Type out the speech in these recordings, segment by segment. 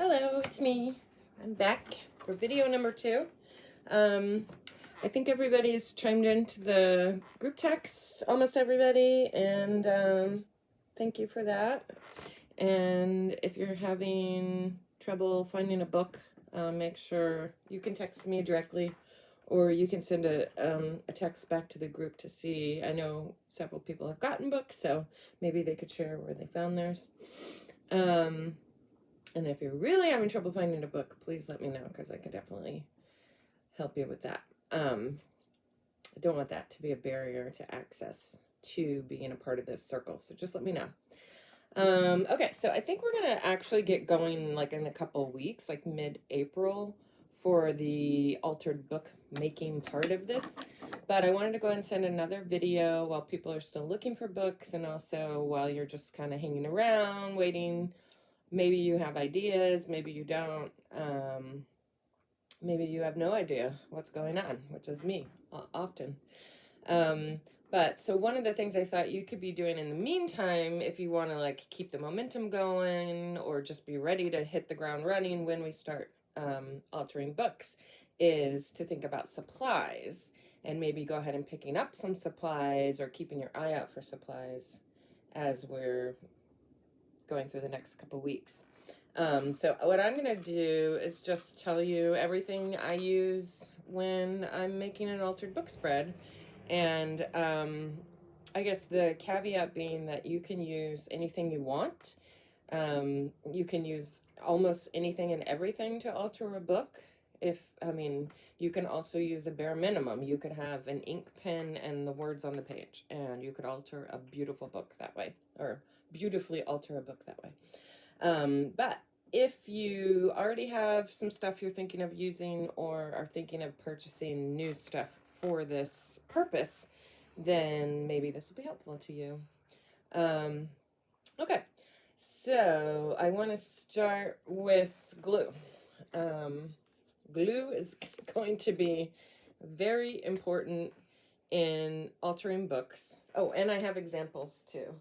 Hello, it's me. I'm back for video number 2. I think everybody's chimed into the group text, almost everybody, and thank you for that. And if you're having trouble finding a book, make sure you can text me directly, or you can send a text back to the group to see. I know several people have gotten books, so maybe they could share where they found theirs. And if you're really having trouble finding a book, please let me know, because I can definitely help you with that. I don't want that to be a barrier to access to being a part of this circle, so just let me know. Okay, so I think we're going to actually get going like in a couple of weeks, like mid-April, for the altered book making part of this. But I wanted to go ahead and send another video while people are still looking for books, and also while you're just kind of hanging around, waiting. Maybe you have ideas, maybe you don't. Maybe you have no idea what's going on, which is me often. But so one of the things I thought you could be doing in the meantime, if you want to like keep the momentum going or just be ready to hit the ground running when we start altering books, is to think about supplies, and maybe go ahead and picking up some supplies or keeping your eye out for supplies as we're going through the next couple weeks. So what I'm going to do is just tell you everything I use when I'm making an altered book spread. And I guess the caveat being that you can use anything you want. You can use almost anything and everything to alter a book. You can also use a bare minimum. You could have an ink pen and the words on the page, and you could alter a beautiful book that way, or beautifully alter a book that way. But if you already have some stuff you're thinking of using, or are thinking of purchasing new stuff for this purpose, then maybe this will be helpful to you. Okay, so I want to start with glue. Glue is going to be very important in altering books. Oh, and I have examples too,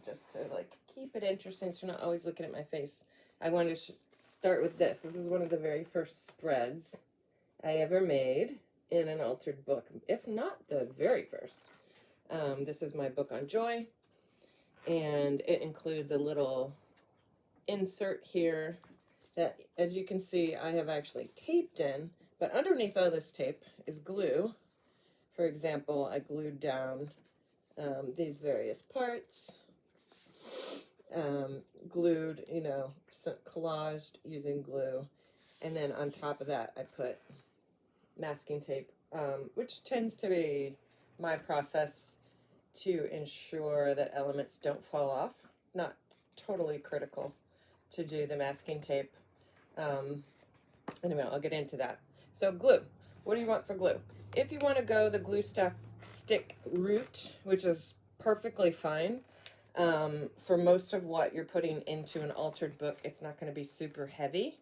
just to like keep it interesting so you're not always looking at my face. I wanted to start with this. This is one of the very first spreads I ever made in an altered book, if not the very first. This is my book on joy, and it includes a little insert here that, as you can see, I have actually taped in, but underneath all this tape is glue. For example, I glued down these various parts, glued, collaged using glue, and then on top of that I put masking tape, which tends to be my process to ensure that elements don't fall off. Not totally critical to do the masking tape. Anyway, I'll get into that. So glue, what do you want for glue? If you want to go the glue stick route, which is perfectly fine, for most of what you're putting into an altered book, it's not going to be super heavy,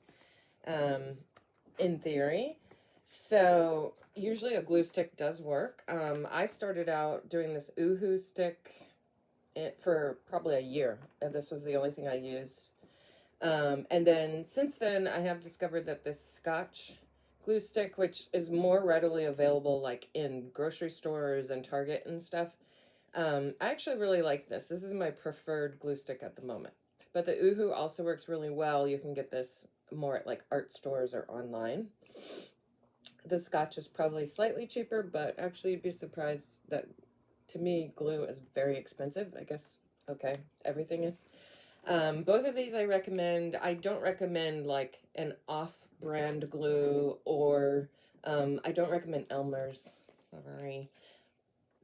in theory. So usually a glue stick does work. I started out doing this Oohoo stick for probably a year. This was the only thing I used. And then since then, I have discovered that this Scotch glue stick, which is more readily available like in grocery stores and Target and stuff, I actually really like this. This is my preferred glue stick at the moment. But the Oohoo also works really well. You can get this more at like art stores or online. The Scotch is probably slightly cheaper, but actually you'd be surprised that, to me, glue is very expensive. I guess, okay, everything is. Both of these I recommend. I don't recommend like an off-brand glue, or I don't recommend Elmer's. Sorry.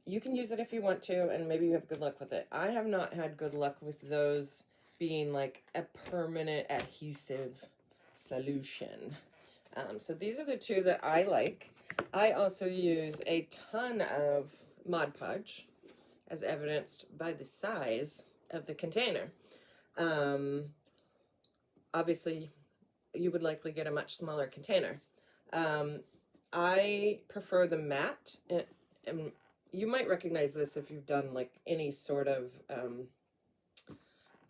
You can use it if you want to, and maybe you have good luck with it. I have not had good luck with those being like a permanent adhesive solution. So these are the two that I like. I also use a ton of Mod Podge, as evidenced by the size of the container. Obviously, you would likely get a much smaller container. I prefer the matte, and you might recognize this if you've done like any sort of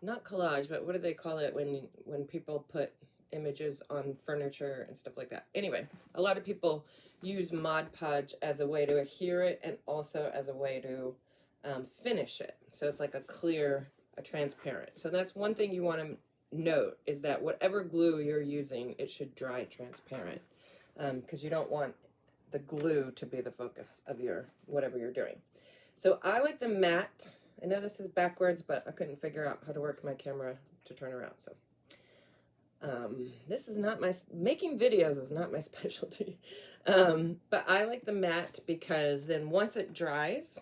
not collage, but what do they call it when people put images on furniture and stuff like that? Anyway, a lot of people use Mod Podge as a way to adhere it and also as a way to finish it. So it's like a transparent. So that's one thing you want to note, is that whatever glue you're using, it should dry transparent, because you don't want the glue to be the focus of your whatever you're doing. So I like the matte. I know this is backwards, but I couldn't figure out how to work my camera to turn around. So this is not making videos is not my specialty. But I like the matte because then once it dries,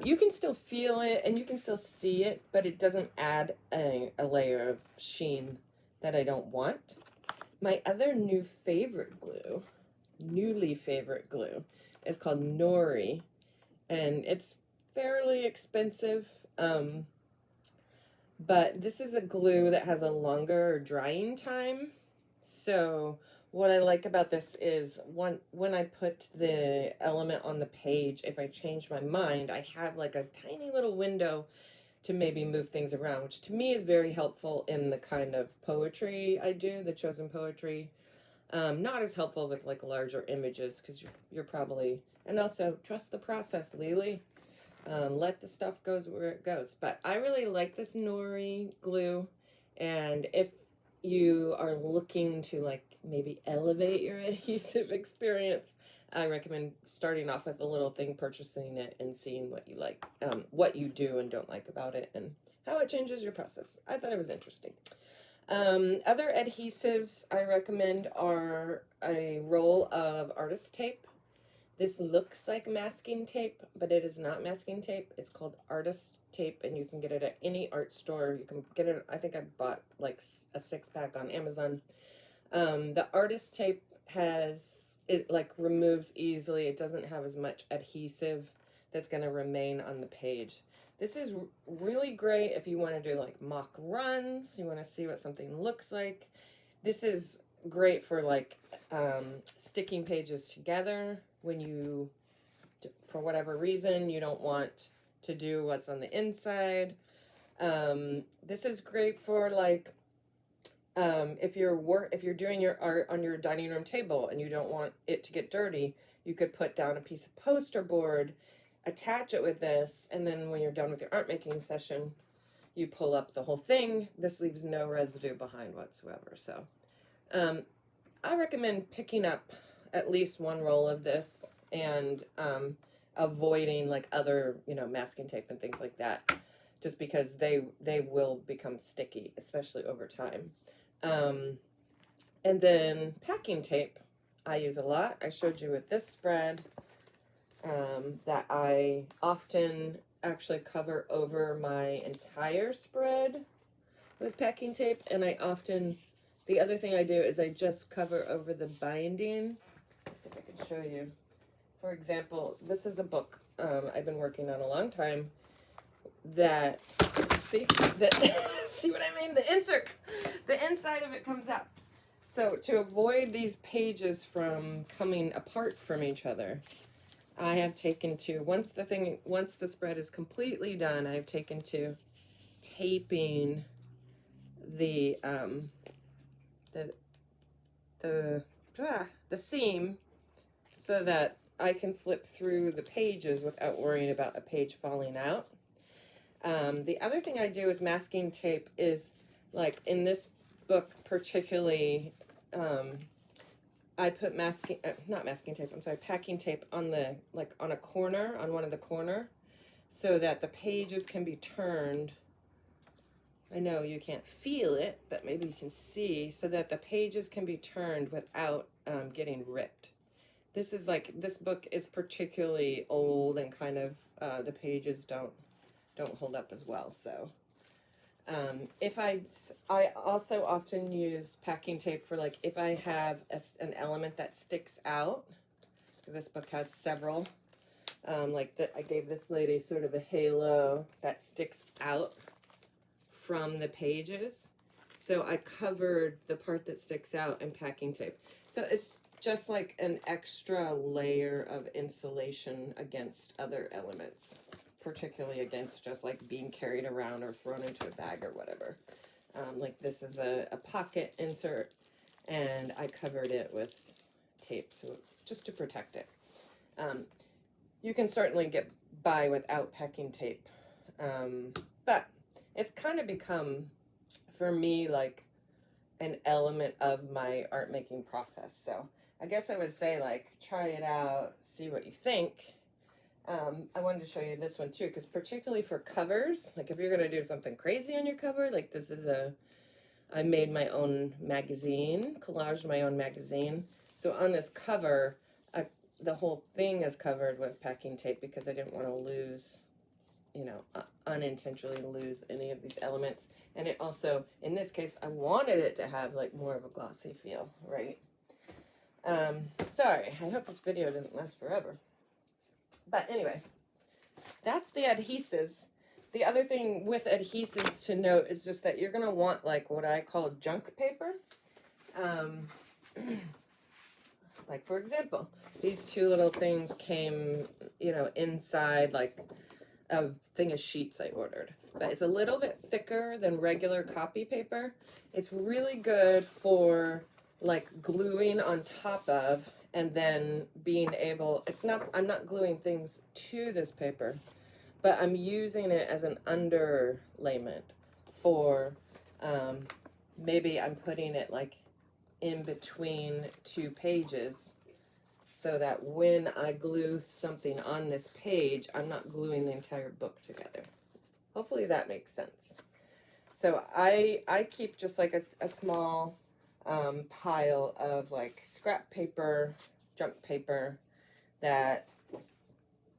you can still feel it and you can still see it, but it doesn't add a layer of sheen that I don't want. My other newly favorite glue, is called Nori, and it's fairly expensive. But this is a glue that has a longer drying time. So what I like about this is when I put the element on the page, if I change my mind, I have like a tiny little window to maybe move things around, which to me is very helpful in the kind of poetry I do, the chosen poetry. Not as helpful with like larger images, because you're probably, and also trust the process, Lily. Let the stuff goes where it goes. But I really like this Nori glue, and if you are looking to like maybe elevate your adhesive experience, I recommend starting off with a little thing, purchasing it, and seeing what you like, what you do and don't like about it, and how it changes your process. I thought it was interesting. Other adhesives I recommend are a roll of artist tape. This looks like masking tape, but it is not masking tape. It's called artist tape, and you can get it at any art store. You can get it, I think I bought like a 6-pack on Amazon. The artist tape it like removes easily. It doesn't have as much adhesive that's going to remain on the page. This is really great if you want to do like mock runs, you want to see what something looks like. This is great for like sticking pages together when you, for whatever reason, you don't want to do what's on the inside. This is great for like if you're doing your art on your dining room table and you don't want it to get dirty, you could put down a piece of poster board, attach it with this, and then when you're done with your art making session, you pull up the whole thing. This leaves no residue behind whatsoever. So I recommend picking up at least one roll of this and avoiding like other, masking tape and things like that, just because they will become sticky, especially over time. And then packing tape I use a lot. I showed you with this spread that I often actually cover over my entire spread with packing tape, and the other thing I do is I just cover over the binding. Let's see if I can show you. For example, this is a book I've been working on a long time that, see what I mean? The inside of it comes out. So to avoid these pages from coming apart from each other, I have taken to, once the spread is completely done, I've taken to taping the seam so that I can flip through the pages without worrying about a page falling out. The other thing I do with masking tape is, like in this book particularly, I put packing tape on on a corner, on one of the corner, so that the pages can be turned. I know you can't feel it, but maybe you can see, so that the pages can be turned without getting ripped. This book is particularly old, and kind of the pages don't hold up as well. So I also often use packing tape for like if I have an element that sticks out. This book has several. I gave this lady sort of a halo that sticks out from the pages. So I covered the part that sticks out in packing tape. So it's just like an extra layer of insulation against other elements particularly against just like being carried around or thrown into a bag or whatever. Like this is a pocket insert, and I covered it with tape, so just to protect it. You can certainly get by without packing tape, but it's kind of become, for me, like an element of my art making process. So I guess I would say, like, try it out, see what you think. I wanted to show you this one too, because particularly for covers, like if you're going to do something crazy on your cover, like this is I made my own magazine, collaged my own magazine. So on this cover, the whole thing is covered with packing tape because I didn't want to lose, you know, unintentionally lose any of these elements. And it also, in this case, I wanted it to have like more of a glossy feel, right? Sorry, I hope this video didn't last forever. But anyway, that's the adhesives. The other thing with adhesives to note is just that you're going to want like what I call junk paper. Like for example, these two little things came, you know, inside like a thing of sheets I ordered. But it's a little bit thicker than regular copy paper. It's really good for like gluing on top of, and then being able, I'm not gluing things to this paper, but I'm using it as an underlayment for, maybe I'm putting it like in between two pages so that when I glue something on this page, I'm not gluing the entire book together. Hopefully that makes sense. So I keep just like a small pile of like scrap paper, junk paper that,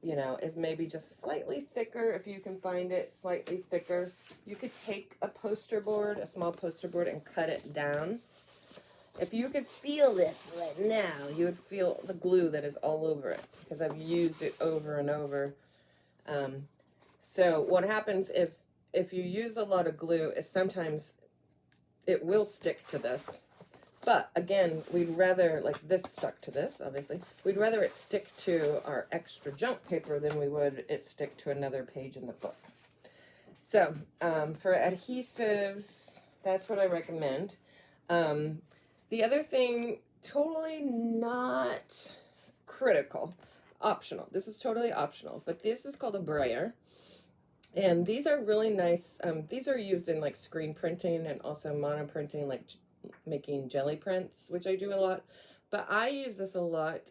you know, is maybe just slightly thicker. If you can find it slightly thicker, you could take a poster board, a small poster board, and cut it down. If you could feel this right now, you would feel the glue that is all over it because I've used it over and over. So what happens if you use a lot of glue is sometimes it will stick to this. But again, we'd rather, like this stuck to this, obviously, we'd rather it stick to our extra junk paper than we would it stick to another page in the book. So for adhesives, that's what I recommend. The other thing, totally not critical, optional. This is totally optional, but this is called a brayer. And these are really nice. These are used in like screen printing and also monoprinting, like making jelly prints, which I do a lot. But I use this a lot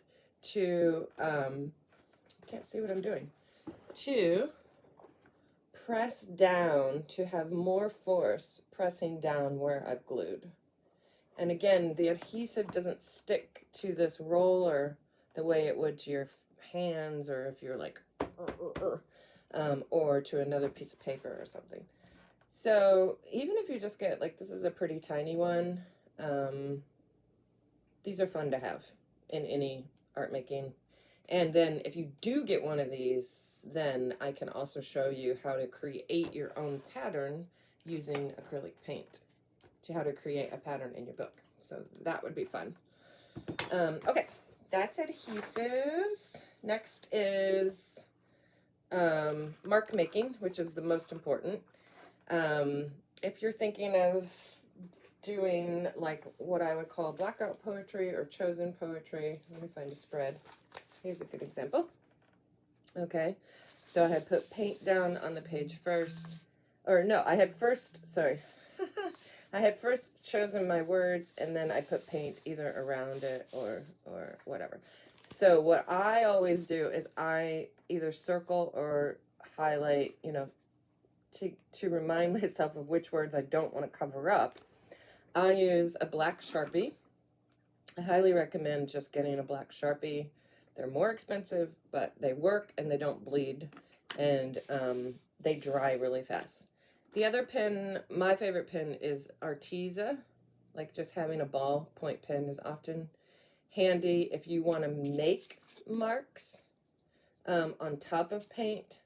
to, can't see what I'm doing, to press down, to have more force pressing down where I've glued. And again, the adhesive doesn't stick to this roller the way it would to your hands, or if you're like, or to another piece of paper or something. So even if you just get, like, this is a pretty tiny one, these are fun to have in any art making. And then if you do get one of these, then I can also show you how to create your own pattern using acrylic paint, to how to create a pattern in your book. So that would be fun. Okay, that's adhesives. Next is mark making, which is the most important. If you're thinking of doing like what I would call blackout poetry or chosen poetry, let me find a spread. Here's a good example. Okay, so I had put paint down on the page first, or no, I had first, sorry. I had first chosen my words, and then I put paint either around it or whatever. So what I always do is I either circle or highlight, you know, to remind myself of which words I don't want to cover up. I use a black Sharpie. I highly recommend just getting a black Sharpie. They're more expensive, but they work and they don't bleed, and they dry really fast. The other pen, my favorite pen, is Arteza. Like just having a ballpoint pen is often handy if you want to make marks on top of paint.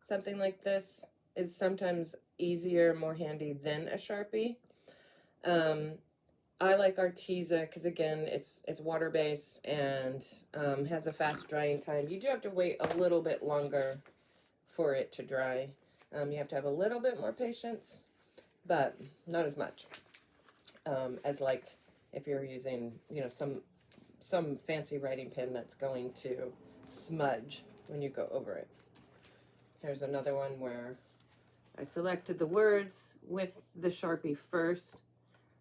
Something like this is sometimes easier, more handy than a Sharpie. I like Arteza because, again, it's water-based and has a fast drying time. You do have to wait a little bit longer for it to dry. You have to have a little bit more patience, but not as much as like if you're using, you know, some fancy writing pen that's going to smudge when you go over it. Here's another one where I selected the words with the Sharpie first.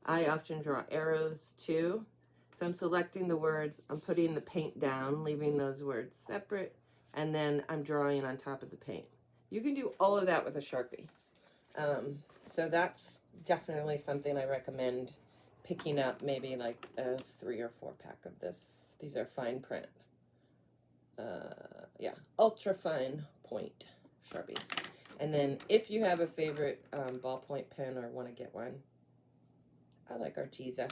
I often draw arrows too. So I'm selecting the words, I'm putting the paint down, leaving those words separate, and then I'm drawing on top of the paint. You can do all of that with a Sharpie. So that's definitely something I recommend picking up, maybe like a 3 or 4 pack of this. These are fine print. Yeah, ultra fine point Sharpies. And then if you have a favorite ballpoint pen or want to get one, I like Arteza.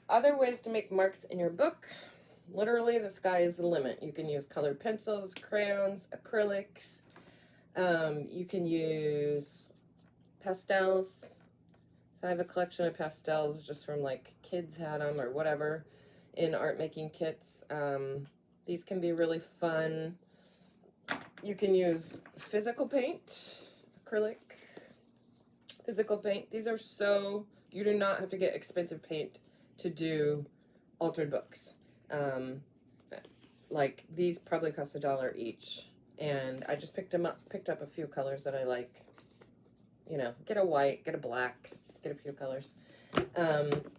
Other ways to make marks in your book. Literally, the sky is the limit. You can use colored pencils, crayons, acrylics. You can use pastels. So I have a collection of pastels just from like kids had them or whatever in art making kits. These can be really fun. You can use physical paint, acrylic, physical paint. These are so, you do not have to get expensive paint to do altered books. Like these probably cost $1 each. And I just picked up a few colors that I like. You know, get a white, get a black, get a few colors.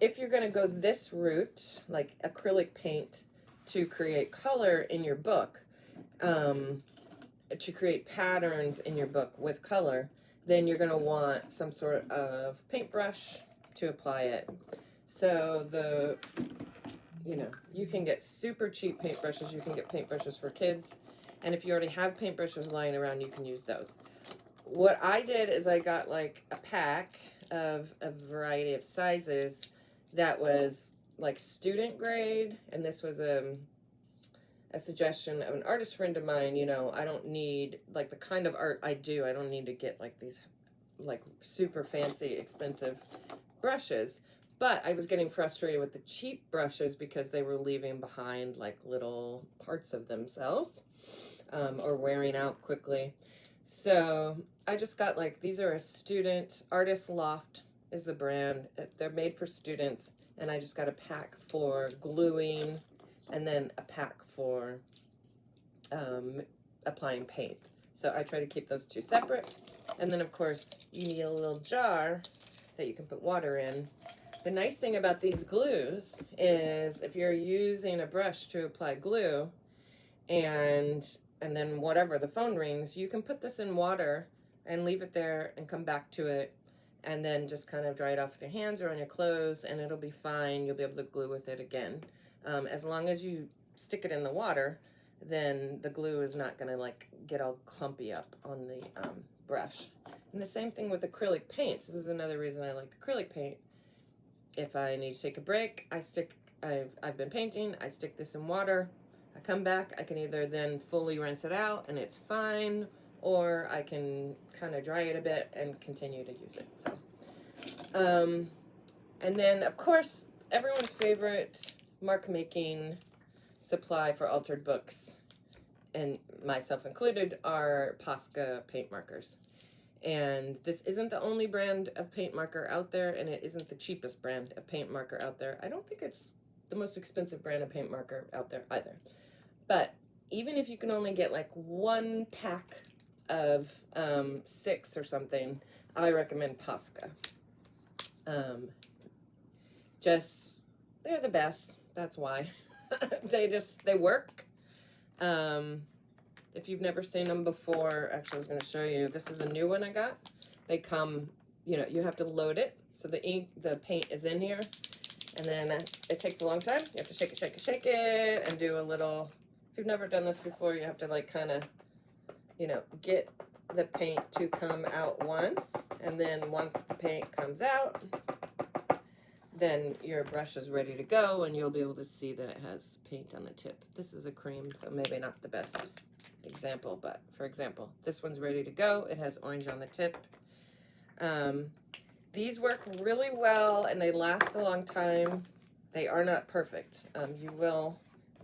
If you're gonna go this route, like acrylic paint to create color in your book, to create patterns in your book with color, then you're going to want some sort of paintbrush to apply it. So you know, you can get super cheap paintbrushes. You can get paintbrushes for kids. And if you already have paintbrushes lying around, you can use those. What I did is I got like a pack of a variety of sizes that was like student grade. And this was a suggestion of an artist friend of mine. You know, I don't need, like the kind of art I do, I don't need to get like these like super fancy expensive brushes. But I was getting frustrated with the cheap brushes because they were leaving behind like little parts of themselves or wearing out quickly. So I just got like, these are a student, Artist Loft is the brand. They're made for students. And I just got a pack for gluing and then a pack for applying paint. So I try to keep those two separate. And then of course you need a little jar that you can put water in. The nice thing about these glues is if you're using a brush to apply glue and then whatever, the phone rings, you can put this in water and leave it there and come back to it and then just kind of dry it off with your hands or on your clothes and it'll be fine. You'll be able to glue with it again. As long as you stick it in the water, then the glue is not going to like get all clumpy up on the brush. And the same thing with acrylic paints. This is another reason I like acrylic paint. If I need to take a break, I've been painting, I stick this in water, I come back, I can either then fully rinse it out and it's fine, or I can kind of dry it a bit and continue to use it. So, and then of course, everyone's favorite mark making supply for altered books, and myself included, are Posca paint markers. And this isn't the only brand of paint marker out there, and it isn't the cheapest brand of paint marker out there. I don't think it's the most expensive brand of paint marker out there either. But even if you can only get like 1 pack of 6 or something, I recommend Posca. They're the best. That's why. They work. If you've never seen them before, actually I was going to show you. This is a new one I got. They come, you know, you have to load it. So the paint is in here. And then it takes a long time. You have to shake it, shake it, shake it, and do a little, if you've never done this before, you have to like kind of, you know, get the paint to come out once. And then once the paint comes out, then your brush is ready to go and you'll be able to see that it has paint on the tip. This is a cream, so maybe not the best example, but for example, this one's ready to go. It has orange on the tip. These work really well and they last a long time. They are not perfect. You will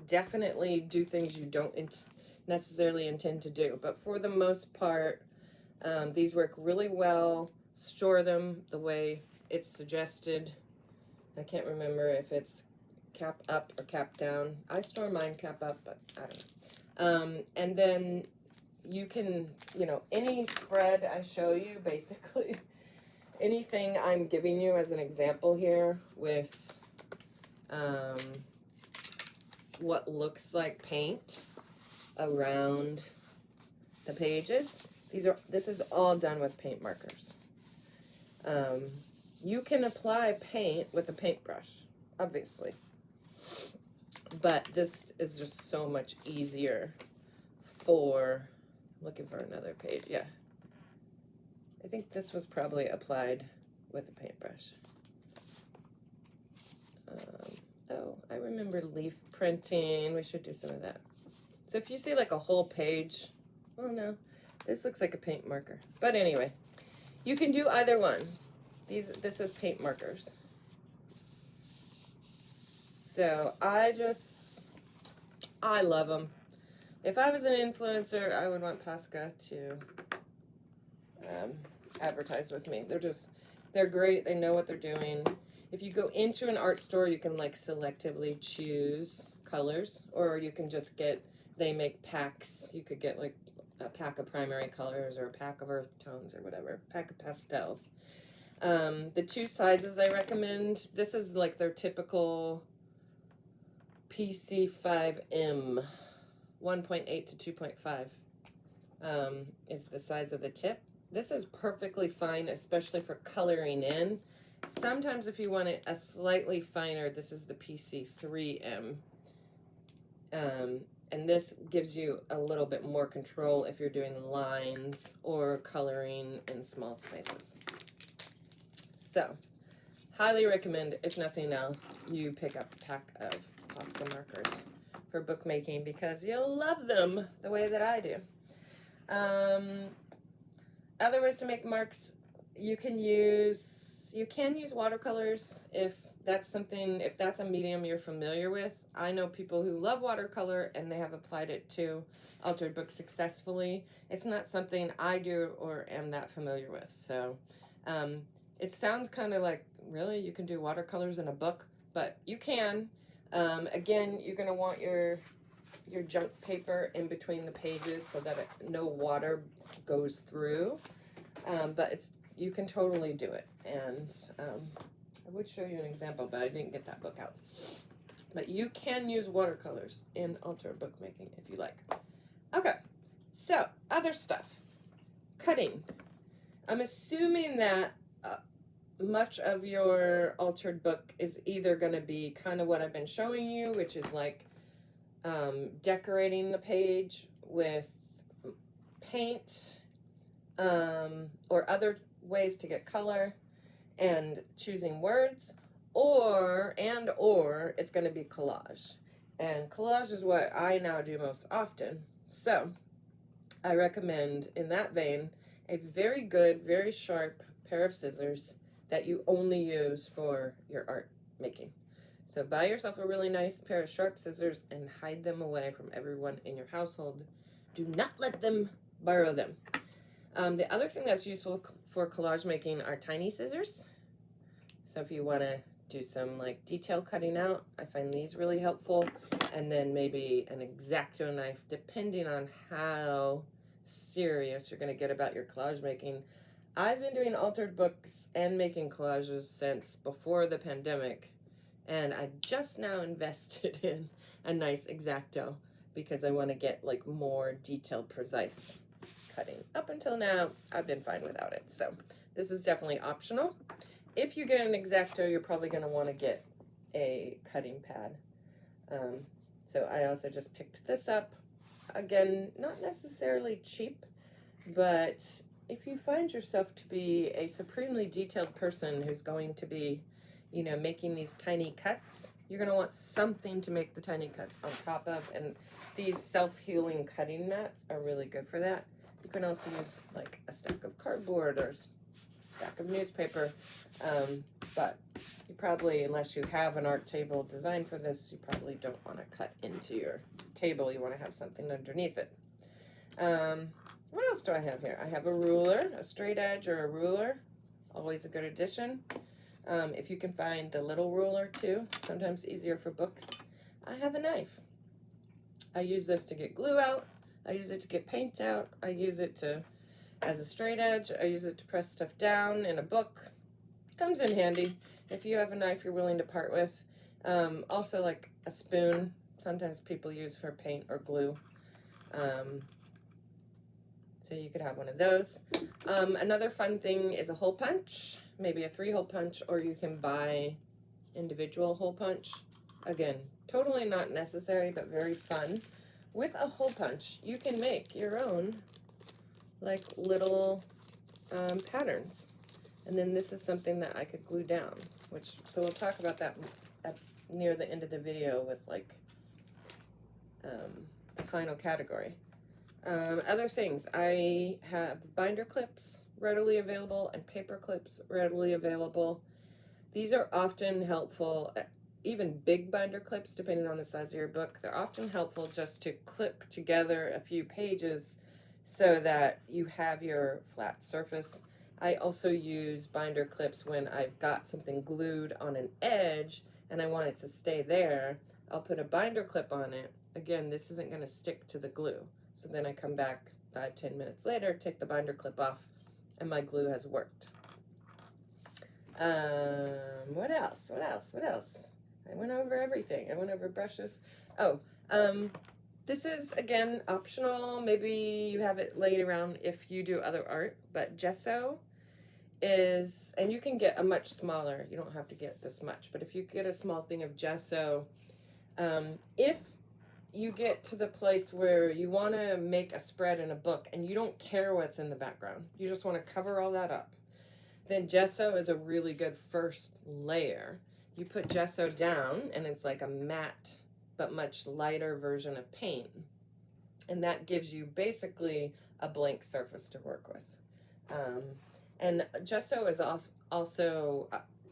definitely do things you don't necessarily intend to do. But for the most part, these work really well. Store them the way it's suggested. I can't remember if it's cap up or cap down. I store mine cap up, but I don't know. And then you can, you know, any spread I show you, basically, anything I'm giving you as an example here with what looks like paint around the pages. This is all done with paint markers. You can apply paint with a paintbrush, obviously, but this is just so much easier for, looking for another page, yeah. I think this was probably applied with a paintbrush. Oh, I remember leaf printing. We should do some of that. So if you see like a whole page, well, no, this looks like a paint marker. But anyway, you can do either one. This is paint markers. So I love them. If I was an influencer, I would want Posca to advertise with me. They're great. They know what they're doing. If you go into an art store, you can like selectively choose colors, or you can just they make packs. You could get like a pack of primary colors or a pack of earth tones or whatever, pack of pastels. The two sizes I recommend, this is like their typical PC5M, 1.8 to 2.5 is the size of the tip. This is perfectly fine, especially for coloring in. Sometimes if you want it a slightly finer, this is the PC3M. And this gives you a little bit more control if you're doing lines or coloring in small spaces. So, highly recommend, if nothing else, you pick up a pack of Posca markers for bookmaking because you'll love them the way that I do. Other ways to make marks, you can use watercolors if that's a medium you're familiar with. I know people who love watercolor and they have applied it to altered books successfully. It's not something I do or am that familiar with. So it sounds kind of like, really, you can do watercolors in a book, but you can. Again, you're going to want your junk paper in between the pages so that no water goes through. But you can totally do it. And I would show you an example, but I didn't get that book out. But you can use watercolors in altered bookmaking if you like. Okay, so other stuff. Cutting. I'm assuming that much of your altered book is either going to be kind of what I've been showing you, which is like decorating the page with paint or other ways to get color and choosing words, or it's going to be collage. And collage is what I now do most often. So I recommend, in that vein, a very good, very sharp pair of scissors that you only use for your art making. So buy yourself a really nice pair of sharp scissors and hide them away from everyone in your household. Do not let them borrow them. The other thing that's useful for collage making are tiny scissors. So if you want to do some like detail cutting out, I find these really helpful. And then maybe an X-Acto knife, depending on how serious you're going to get about your collage making. I've been doing altered books and making collages since before the pandemic, and I just now invested in a nice X-Acto because I want to get like more detailed, precise cutting. Up until now, I've been fine without it, so this is definitely optional. If you get an X-Acto, you're probably going to want to get a cutting pad. So I also just picked this up. Again, not necessarily cheap, but if you find yourself to be a supremely detailed person who's going to be, you know, making these tiny cuts, you're going to want something to make the tiny cuts on top of, and these self-healing cutting mats are really good for that. You can also use like a stack of cardboard or a stack of newspaper, but you probably, unless you have an art table designed for this, you probably don't want to cut into your table. You want to have something underneath it. What else do I have here? I have a ruler, a straight edge or a ruler. Always a good addition. If you can find the little ruler too, sometimes easier for books. I have a knife. I use this to get glue out. I use it to get paint out. I use it as a straight edge. I use it to press stuff down in a book. Comes in handy if you have a knife you're willing to part with. Also like a spoon, sometimes people use for paint or glue. So you could have one of those. Another fun thing is a hole punch, maybe a 3-hole punch, or you can buy individual hole punch. Again, totally not necessary, but very fun. With a hole punch, you can make your own like little patterns. And then this is something that I could glue down, so we'll talk about that near the end of the video with like the final category. Other things, I have binder clips readily available and paper clips readily available. These are often helpful, even big binder clips, depending on the size of your book. They're often helpful just to clip together a few pages so that you have your flat surface. I also use binder clips when I've got something glued on an edge and I want it to stay there. I'll put a binder clip on it. Again, this isn't going to stick to the glue. So then I come back 5-10 minutes later, take the binder clip off, and my glue has worked. What else? I went over everything. I went over brushes. This is, again, optional. Maybe you have it laid around if you do other art, but gesso is, and you can get a much smaller, you don't have to get this much, but if you get a small thing of gesso, if you get to the place where you want to make a spread in a book and you don't care what's in the background, you just want to cover all that up, then gesso is a really good first layer. You put gesso down and it's like a matte but much lighter version of paint, and that gives you basically a blank surface to work with. And gesso is also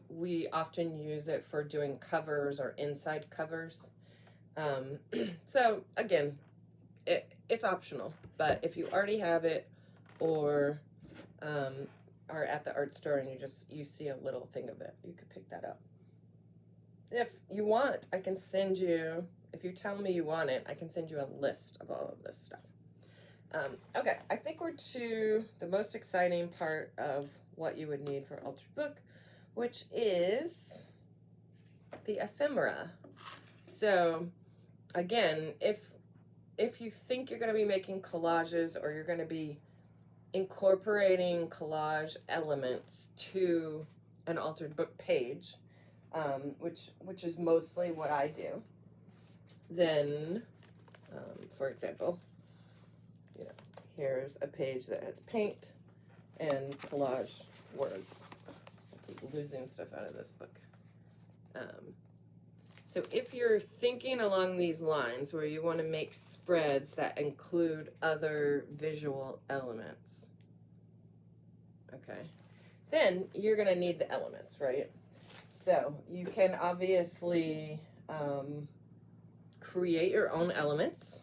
we often use it for doing covers or inside covers. So again, it's optional, but if you already have it or are at the art store and you see a little thing of it, you could pick that up. If you want, I can send you, if you tell me you want it, I can send you a list of all of this stuff. Okay, I think we're to the most exciting part of what you would need for Altered Book, which is the ephemera. So again, if you think you're going to be making collages or you're going to be incorporating collage elements to an Altered Book page, which is mostly what I do, then, for example, here's a page that has paint and collage words. I keep losing stuff out of this book. So if you're thinking along these lines where you want to make spreads that include other visual elements, okay, then you're going to need the elements, right? So you can obviously create your own elements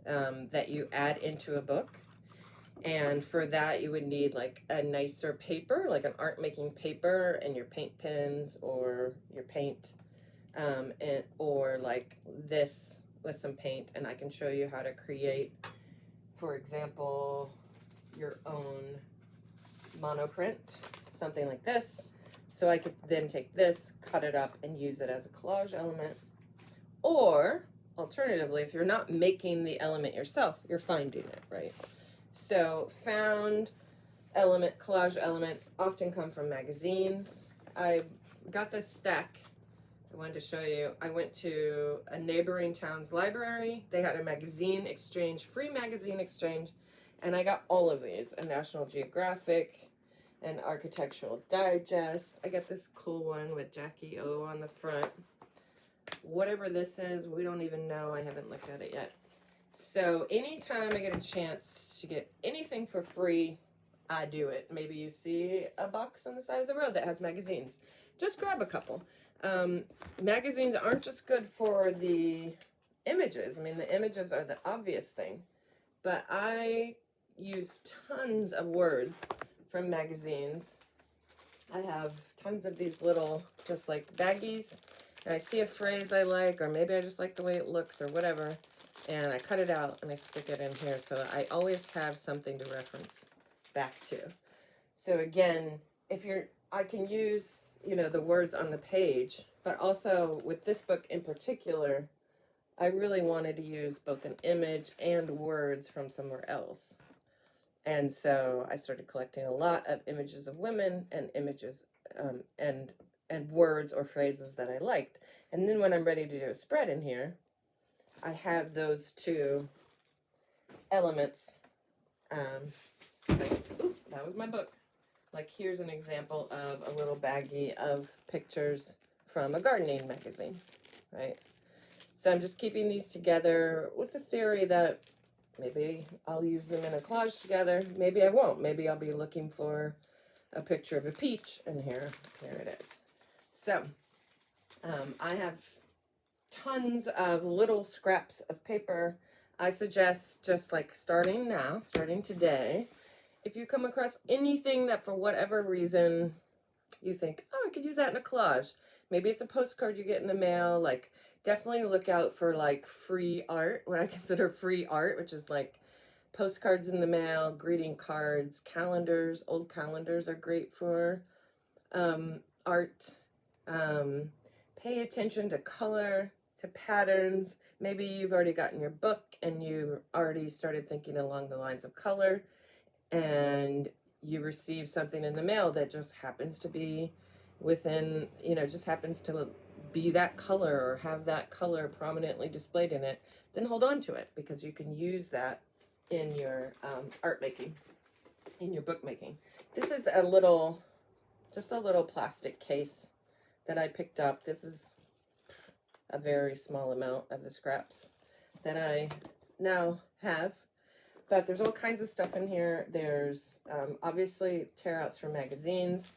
that you add into a book. And for that, you would need like a nicer paper, like an art making paper, and your paint pens or your paint, or like this with some paint. And I can show you how to create, for example, your own monoprint, something like this. So I could then take this, cut it up, and use it as a collage element. Or, alternatively, if you're not making the element yourself, you're finding it, right? So found collage elements often come from magazines. I got this stack I wanted to show you. I went to a neighboring town's library. They had a magazine exchange, free magazine exchange, and I got all of these, a National Geographic, an Architectural Digest. I got this cool one with Jackie O on the front. Whatever this is, we don't even know. I haven't looked at it yet. So anytime I get a chance to get anything for free, I do it. Maybe you see a box on the side of the road that has magazines. just grab a couple. Magazines aren't just good for the images. I mean, the images are the obvious thing, but I use tons of words from magazines. I have tons of these little, just like baggies, and I see a phrase I like, or maybe I just like the way it looks or whatever, and I cut it out and I stick it in here, so I always have something to reference back to. So again, I can use, you know, the words on the page, but also with this book in particular, I really wanted to use both an image and words from somewhere else. And so I started collecting a lot of images of women and images and words or phrases that I liked. And then when I'm ready to do a spread in here, I have those two elements. Ooh, that was my book. Like, here's an example of a little baggie of pictures from a gardening magazine, right? So I'm just keeping these together with the theory that maybe I'll use them in a collage together. Maybe I won't. Maybe I'll be looking for a picture of a peach, and here it is. So I have tons of little scraps of paper. I suggest just like starting today, if you come across anything that for whatever reason you think, oh, I could use that in a collage. Maybe it's a postcard you get in the mail. Like, definitely look out for like free art, what I consider free art, which is like postcards in the mail, greeting cards, calendars. Old calendars are great for art. Pay attention to color, to patterns. Maybe you've already gotten your book and you already started thinking along the lines of color, and you receive something in the mail that just happens to be within, you know, just happens to be that color or have that color prominently displayed in it, then hold on to it, because you can use that in your art making, in your book making. This is just a little plastic case that I picked up. This is a very small amount of the scraps that I now have. But there's all kinds of stuff in here. There's obviously tear-outs from magazines.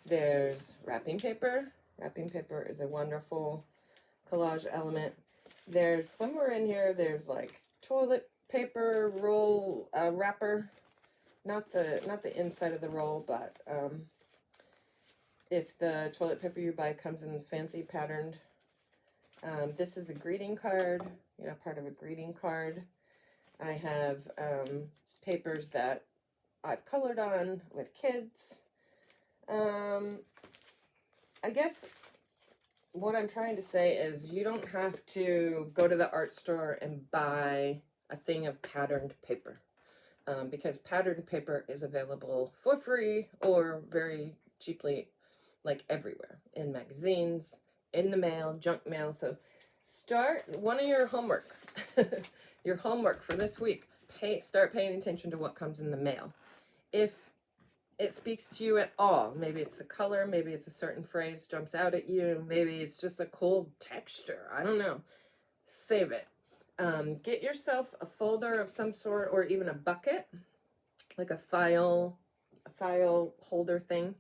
There's wrapping paper. Wrapping paper is a wonderful collage element. There's somewhere in here, there's like toilet paper roll wrapper. Not the inside of the roll, but if the toilet paper you buy comes in fancy patterned. This is a greeting card, you know, part of a greeting card. I have papers that I've colored on with kids. I guess what I'm trying to say is you don't have to go to the art store and buy a thing of patterned paper, because patterned paper is available for free or very cheaply, like everywhere, in magazines, in the mail, junk mail. So start one of your homework. Your homework for this week, start paying attention to what comes in the mail. If it speaks to you at all, maybe it's the color, maybe it's a certain phrase jumps out at you, maybe it's just a cool texture, I don't know, save it. Get yourself a folder of some sort, or even a bucket, like a file holder thing,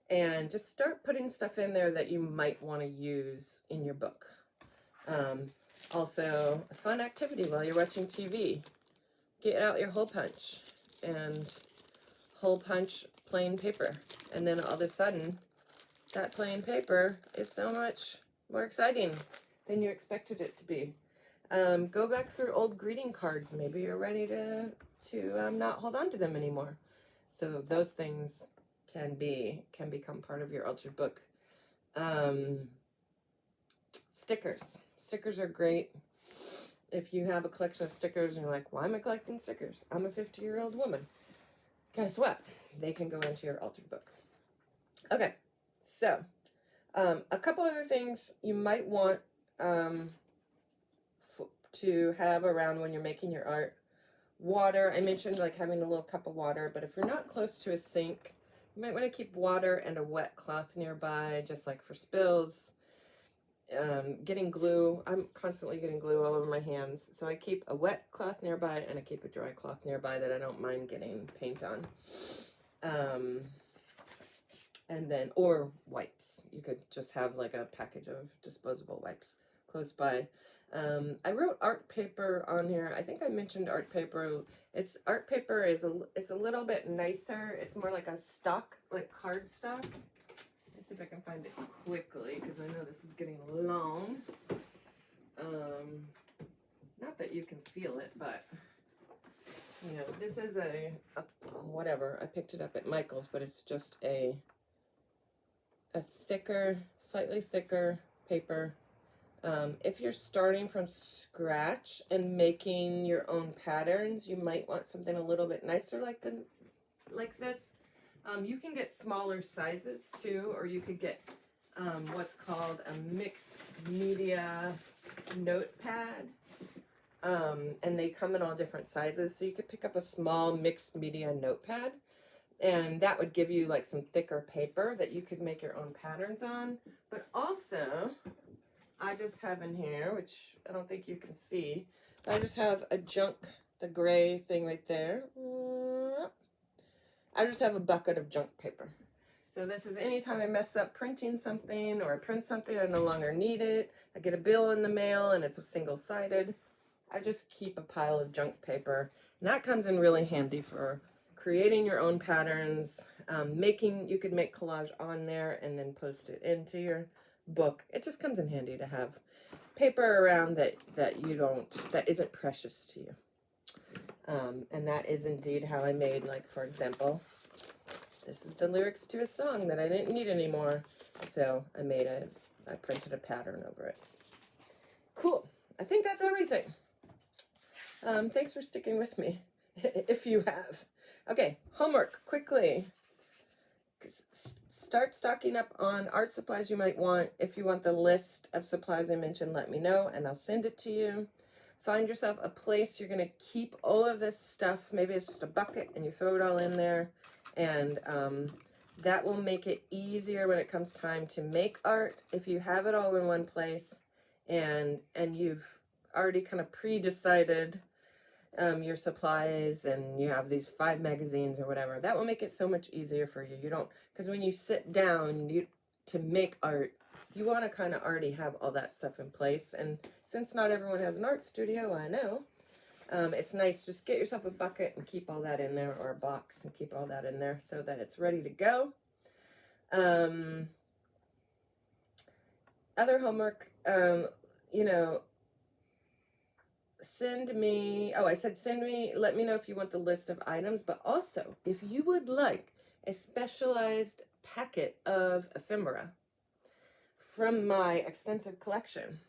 and just start putting stuff in there that you might want to use in your book. Also, a fun activity while you're watching TV. Get out your hole punch and hole punch plain paper. And then all of a sudden, that plain paper is so much more exciting than you expected it to be. Go back through old greeting cards. Maybe you're ready to not hold on to them anymore. So those things can become part of your altered book. Stickers. Stickers are great. If you have a collection of stickers and you're like, why am I collecting stickers? I'm a 50-year-old woman. Guess what? They can go into your altered book. Okay, so a couple other things you might want to have around when you're making your art. Water. I mentioned like having a little cup of water, but if you're not close to a sink, you might want to keep water and a wet cloth nearby, just like for spills. Getting glue. I'm constantly getting glue all over my hands, so I keep a wet cloth nearby and I keep a dry cloth nearby that I don't mind getting paint on. And then, or wipes. You could just have like a package of disposable wipes close by. I wrote art paper on here. I think I mentioned art paper. Art paper is it's a little bit nicer. It's more like a stock, like card stock. Let's see if I can find it quickly, because I know this is getting long. Not that you can feel it, but you know, this is a whatever. I picked it up at Michael's, but it's just a thicker, slightly thicker paper. If you're starting from scratch and making your own patterns, you might want something a little bit nicer like this. You can get smaller sizes too, or you could get what's called a mixed media notepad. And they come in all different sizes, so you could pick up a small mixed media notepad, and that would give you like some thicker paper that you could make your own patterns on. But also, I just have in here, which I don't think you can see, I just have a junk, the gray thing right there. I just have a bucket of junk paper. So this is anytime I mess up printing something, or I print something, I no longer need it. I get a bill in the mail and it's single-sided. I just keep a pile of junk paper, and that comes in really handy for creating your own patterns. You could make collage on there and then post it into your book. It just comes in handy to have paper around that isn't precious to you. And that is indeed how I made, like, for example, this is the lyrics to a song that I didn't need anymore. So I printed a pattern over it. Cool. I think that's everything. Thanks for sticking with me, if you have. Okay, homework, quickly. Start stocking up on art supplies you might want. If you want the list of supplies I mentioned, let me know, and I'll send it to you. Find yourself a place you're going to keep all of this stuff. Maybe it's just a bucket, and you throw it all in there, and that will make it easier when it comes time to make art. If you have it all in one place, and you've already kind of pre-decided your supplies, and you have these 5 magazines or whatever, that will make it so much easier for you. Because when you sit down to make art, you want to kind of already have all that stuff in place. And since not everyone has an art studio, I know, it's nice, just get yourself a bucket and keep all that in there, or a box and keep all that in there so that it's ready to go. Other homework, send me, let me know if you want the list of items, but also if you would like a specialized packet of ephemera from my extensive collection,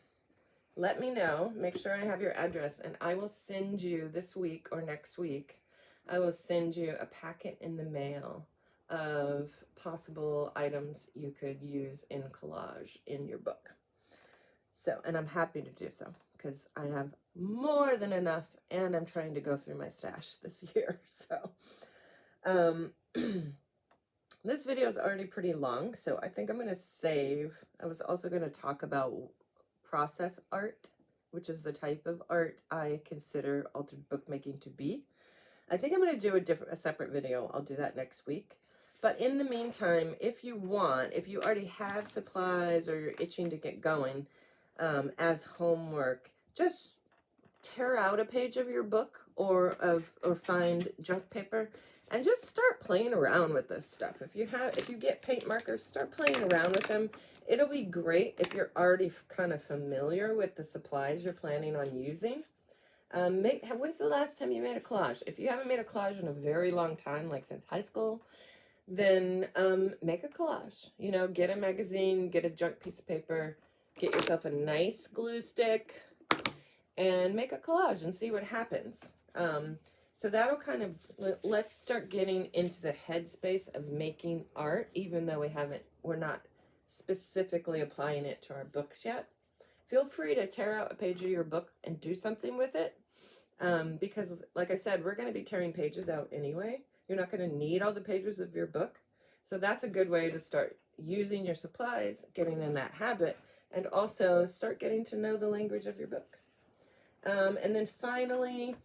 let me know. Make sure I have your address, and I will send you this week or next week, I will send you a packet in the mail of possible items you could use in collage in your book. So, and I'm happy to do so, because I have more than enough, and I'm trying to go through my stash this year. So, this video is already pretty long, so I think I'm going to save. I was also going to talk about process art, which is the type of art I consider altered bookmaking to be. I think I'm going to do a separate video. I'll do that next week. But in the meantime, if you already have supplies, or you're itching to get going, as homework, just tear out a page of your book, or find junk paper, and just start playing around with this stuff. If you get paint markers, start playing around with them. It'll be great if you're already kind of familiar with the supplies you're planning on using. When's the last time you made a collage? If you haven't made a collage in a very long time, like since high school, then make a collage. Get a magazine, get a junk piece of paper, get yourself a nice glue stick, and make a collage and see what happens. So that'll kind of, let's start getting into the headspace of making art, even though we're not specifically applying it to our books yet. Feel free to tear out a page of your book and do something with it. Because like I said, we're going to be tearing pages out anyway. You're not going to need all the pages of your book. So that's a good way to start using your supplies, getting in that habit, and also start getting to know the language of your book. And then finally,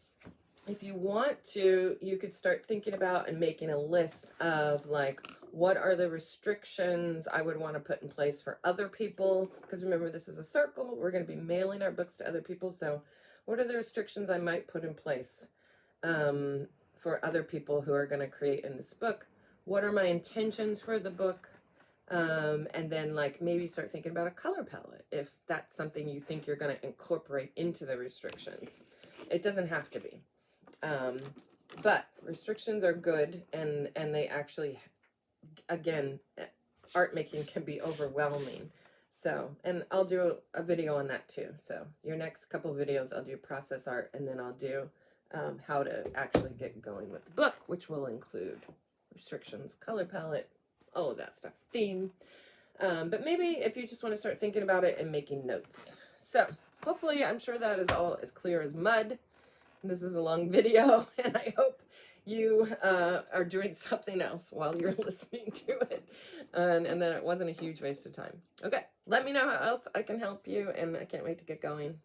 if you want to, you could start thinking about and making a list of like, what are the restrictions I would want to put in place for other people? Because remember, this is a circle. We're going to be mailing our books to other people. So what are the restrictions I might put in place for other people who are going to create in this book? What are my intentions for the book? And then like maybe start thinking about a color palette if that's something you think you're going to incorporate into the restrictions. It doesn't have to be. But restrictions are good, and they actually, again, art making can be overwhelming. So, and I'll do a video on that too. So your next couple videos, I'll do process art, and then I'll do how to actually get going with the book, which will include restrictions, color palette, all of that stuff, theme. But maybe if you just want to start thinking about it and making notes. So hopefully, I'm sure that is all as clear as mud. This is a long video, and I hope you are doing something else while you're listening to it, and that it wasn't a huge waste of time. Okay, let me know how else I can help you, and I can't wait to get going.